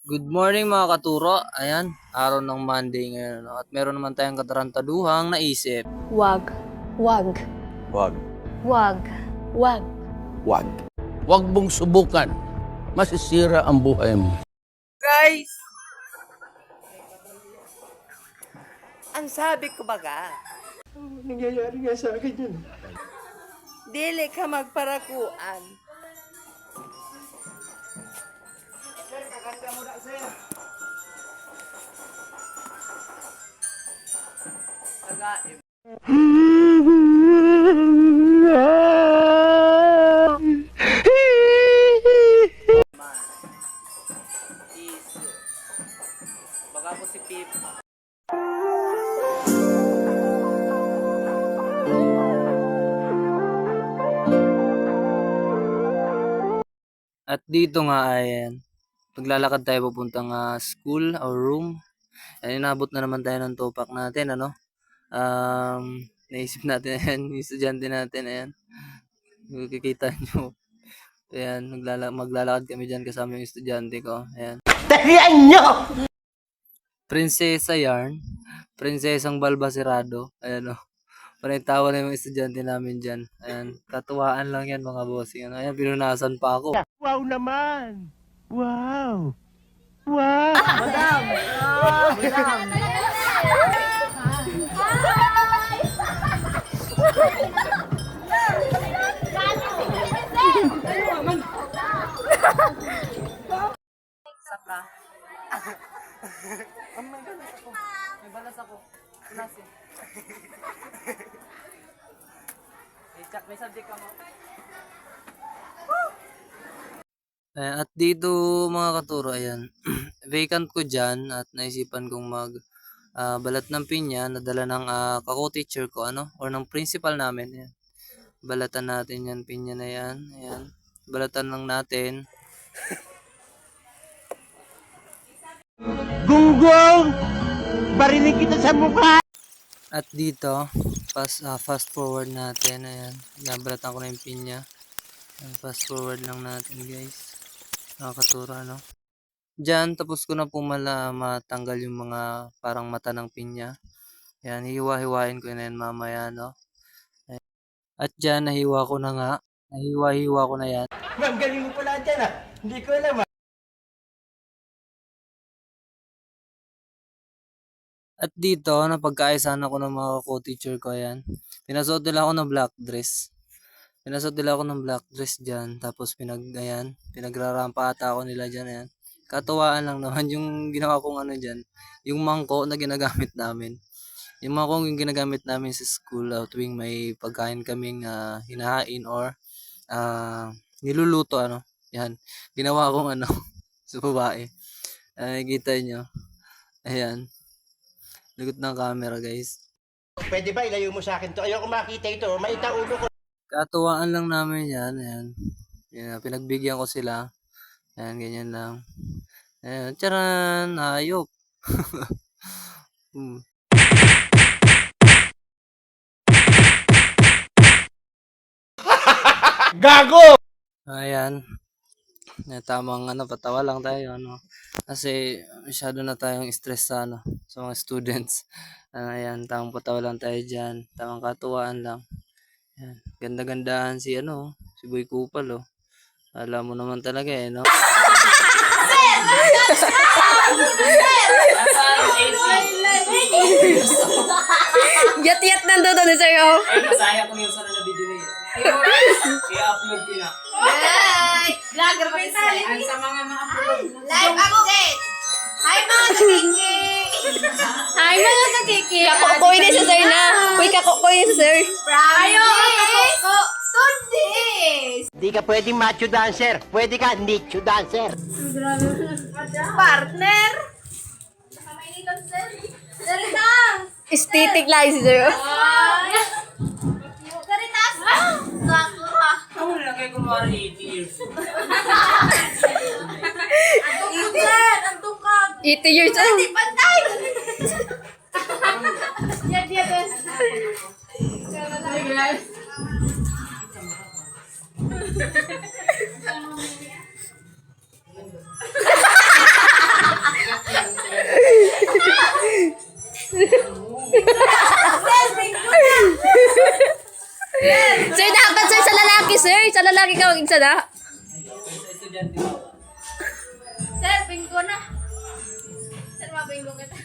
Good morning mga katuro. Ayan, araw ng Monday ngayon. At meron naman tayong katarantaduhang naisip. Wag. Wag. Wag. Wag. Wag. Wag. Huwag mong subukan. Masisira ang buhay mo. Guys! Ang sabi ko baga, Nangyayari nga sa akin yun. dili ka magparakuan. Tagaim. Isu. Baga ko si Pip. At dito nga ayan, paglalakad tayo papuntang school or room. Ayan, inabot na naman tayo ng topak natin, ano? Naisip natin ayan, yung estudyante natin, ayan. Kikita nyo. Ayan, maglalakad kami dyan kasama yung estudyante ko. Ayan. Talian nyo! Prinsesa Yarn, Prinsesang Balbasirado. Ayan o. Parang tawa na yung estudyante namin dyan. Ayan, katuwaan lang yan mga bossing. Ano, ayan, pinunasan pa ako. Wow naman! Wow! Wow! Saka. Oh my God, ako. May balas ako. Klase. May subject ka mo. Ayan, at dito mga katuro, ayan, vacant ko dyan at naisipan kong balat ng pinya, nadala ng kako-teacher ko, ano, or ng principal namin. Ayan. Balatan natin yan, pinya na yan. Ayan. Balatan lang natin. Gunggong! Barinig kita sa mukha! At dito, fast forward natin. Ayan, nabalatan ko na yung pinya. Ayan, fast forward lang natin guys. Nakakaturo, ano. Diyan, tapos ko na po matanggal yung mga parang mata ng pinya. Ayan, hiwa-hiwain ko na yan mamaya, no. Ayan. At dyan, nahiwa ko na nga. Nahiwa-hiwa ko na yan. Ma'am, galing mo pala dyan ah! Hindi ko alam ah! At dito, napagkaisahan ako ng mga co-teacher ko, ayan. Pinasuot nila ako ng black dress. Pinasuot nila ako ng black dress dyan. Tapos pinagrarampa ata ako nila dyan, ayan. Katuwaan lang naman yung ginawa kong ano dyan. Yung mangko na ginagamit namin. Yung mangko yung ginagamit namin sa school tuwing may pagkain kaming hinahain or niluluto, ano. Yan. Ginawa kong ano sa babae. Nakikita nyo. Ayan. Lagot ng camera guys. Pwede ba ilayo mo sa akin to? Ayoko makita ito. Maita ulo ko. Katuwaan lang namin yan. Ayan. Yan, pinagbigyan ko sila. Ayan, ganyan lang. Ayan, tsaran! Hayop! Gago! Ayan. Tamang patawa lang tayo, ano. Kasi masyado na tayong stress sa sa mga students. Ayan, tamang patawa lang tayo dyan. Tamang katuwaan lang. Ayan, ganda-gandahan si si Boy Kupal, oh. Alam mo naman talaga no. Yat-yat nandun doon sa'yo. Ay, masaya ko yung sana na video niya. I-upload ko na. Vlogger pa rin sa mga upload. Live update! Hi mga kakiki! Hi mga kakiki. Kakukoy na sa sir na. Uy, kakukoy na sa sir. Ayo, kakoko! Tudis! Di ka pwedeng macho dancer. Pwede ka nicho dancer. Partner! Saritas! Aesthetic lang si sir. Saritas! Gago ha! Ako nilagay ko mga 80 years. Ang tukad! Ang tukad! 80 years old. Hindi pantay! Yan, yan. Hi guys! Sir, dapat sir sa lalaki, sir. Sa lalaki ka, huwag isa na. Sir, bingo na. Sir, mabingo kita.